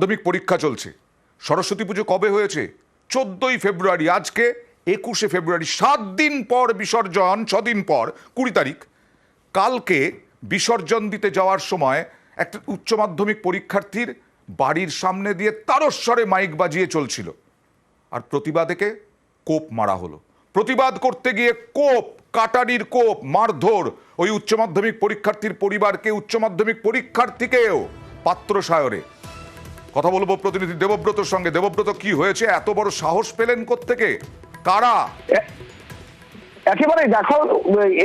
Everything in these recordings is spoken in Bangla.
মাধ্যমিক পরীক্ষা চলছে। সরস্বতী পুজো কবে হয়েছে? 14ই ফেব্রুয়ারি। আজকে 21শে ফেব্রুয়ারি, 7 দিন পর বিসর্জন, 6 দিন পর 20 তারিখ। কালকে বিসর্জন দিতে যাওয়ার সময় একটা উচ্চ মাধ্যমিক পরীক্ষার্থীর বাড়ির সামনে দিয়ে তারস্বরে মাইক বাজিয়ে চলছিল, আর প্রতিবাদেকে কোপ মারা হলো। প্রতিবাদ করতে গিয়ে কোপ, কাটারির কোপ, মারধর ওই উচ্চ মাধ্যমিক পরীক্ষার্থীর পরিবারকে, উচ্চ মাধ্যমিক পরীক্ষার্থীকেও পাত্রসায়রে। কথা বলবো প্রতিনিধি দেবব্রতর সঙ্গে। দেবব্রত, কি হয়েছে? এত বড় সাহস পেলেন কোত্থেকে? কারা? একেবারে দেখো,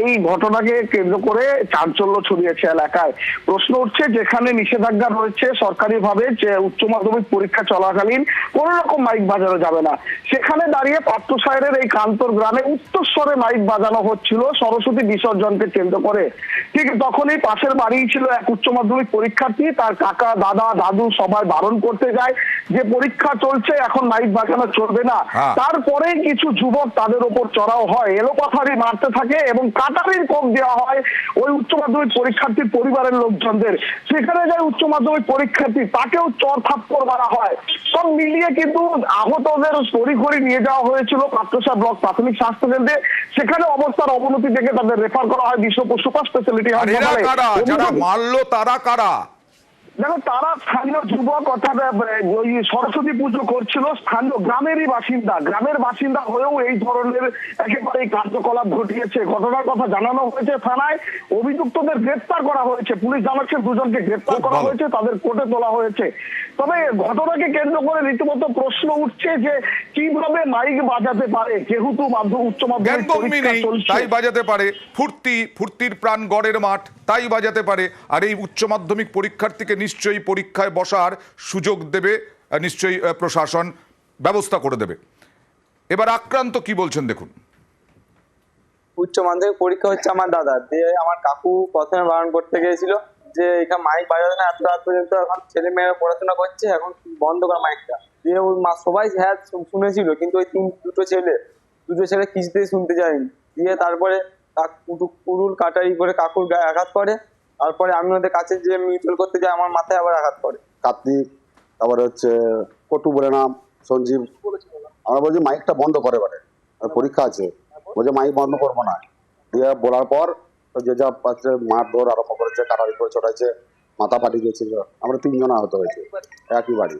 এই ঘটনাকে কেন্দ্র করে চাঞ্চল্য ছড়িয়েছে এলাকায়। প্রশ্ন উঠছে, যেখানে নিষেধাজ্ঞা রয়েছে সরকারিভাবে যে উচ্চ মাধ্যমিক পরীক্ষা চলাকালীন কোন রকম মাইক বাজানো যাবে না, সেখানে দাঁড়িয়ে পাত্রসায়রের এই কান্তর গ্রামে উচ্চস্বরে মাইক বাজানো হচ্ছিল সরস্বতী বিসর্জনকে কেন্দ্র করে। ঠিক তখনই পাশের বাড়ি ছিল এক উচ্চ মাধ্যমিক পরীক্ষার্থী, তার কাকা, দাদা, দাদু সবাই বারণ করতে যায় যে পরীক্ষা চলছে, এখন মাইক বাজানো চলবে না। তারপরে কিছু যুবক তাদের উপর চড়াও হয়, এলোপাথারি মারতে থাকে এবং কাটারির কোপ দেওয়া হয় ওই উচ্চ মাধ্যমিক পরীক্ষার্থীর পরিবারের লোকজনদের। সেখানে যায় উচ্চ মাধ্যমিক পরীক্ষার্থী, তাকেও চর থাপ্পড় মারা হয়। সব মিলিয়ে কিন্তু আহতদের তড়িঘড়ি নিয়ে যাওয়া হয়েছিল পাত্রসায়র ব্লক প্রাথমিক স্বাস্থ্য কেন্দ্রে। সেখানে অবস্থার অবনতি দেখে তাদের রেফার করা হয় বিশ্ব সুপার স্পেশালিটি হাসপাতালে। যারা মারলো তারা কারা? দেখো, তারা স্থানীয় যুবক, অর্থাৎ ওই সরস্বতী পুজো করছিল, স্থানীয় গ্রামেরই বাসিন্দা। গ্রামের বাসিন্দা হয়েও এই ধরনের একেবারে কার্যকলাপ ঘটিয়েছে। ঘটনার কথা জানানো হয়েছে থানায়, অভিযুক্তদের গ্রেপ্তার করা হয়েছে। পুলিশ জানাচ্ছে দুজনকে গ্রেপ্তার করা হয়েছে, তাদের কোর্টে তোলা হয়েছে। তবে ঘটনাকে কেন্দ্র করে রীতিমতো প্রশ্ন উঠছে যে কিভাবে মাইক বাজাতে পারে, যেহেতু উচ্চ মাধ্যমিক পরীক্ষা চলছে তাই বাজাতে পারে। ফুর্তির প্রাণ গড়ের মাঠ, তাই বাজাতে পারে। আর এই উচ্চ মাধ্যমিক পরীক্ষার্থীকে নিশ্চয়ই পরীক্ষায় বসার সুযোগ দেবে, নিশ্চয়ই প্রশাসন ব্যবস্থা করে দেবে। এবার আক্রান্ত কি বলছেন দেখুন। উচ্চ মাধ্যমিক পরীক্ষা হচ্ছে আমার দাদা দিয়ে, আমার কাকু প্রথমে বারণ করতে গিয়েছিল যে এখানে মাইক বাজাবে না, এত রাত পর্যন্ত এখন ছেলে মেয়েরা পড়াশোনা করছে, এখন বন্ধ কর মাইকটা দিয়ে। ওর মা সবাই হ্যাঁ শুনেছিল, কিন্তু ওই দুটো ছেলে কিছুতেই শুনতে যায়নি। দিয়ে তারপরে কুড়ুল কাটারি করে কাকুর গায়ে আঘাত করে। তারপরে আমি ওদের কাছে যে মিউচুয়াল করতে যাই, আমার মাথায় আবার আঘাত করে। কার্তিক, তারপরে হচ্ছে কটু বলে নাম, সঞ্জীব। আমরা বলছি মাইকটা বন্ধ করে, বলে পরীক্ষা আছে, বলছে মাইক বন্ধ করবো না। দিয়ে বলার পর যে যা পাচ্ছে মারধর আরম্ভ করেছে, কাটারি করে চড়াইছে, মাথা ফাটিয়ে দিয়েছিল। আমরা 3 জন আহত হয়েছে, একই বাড়ি।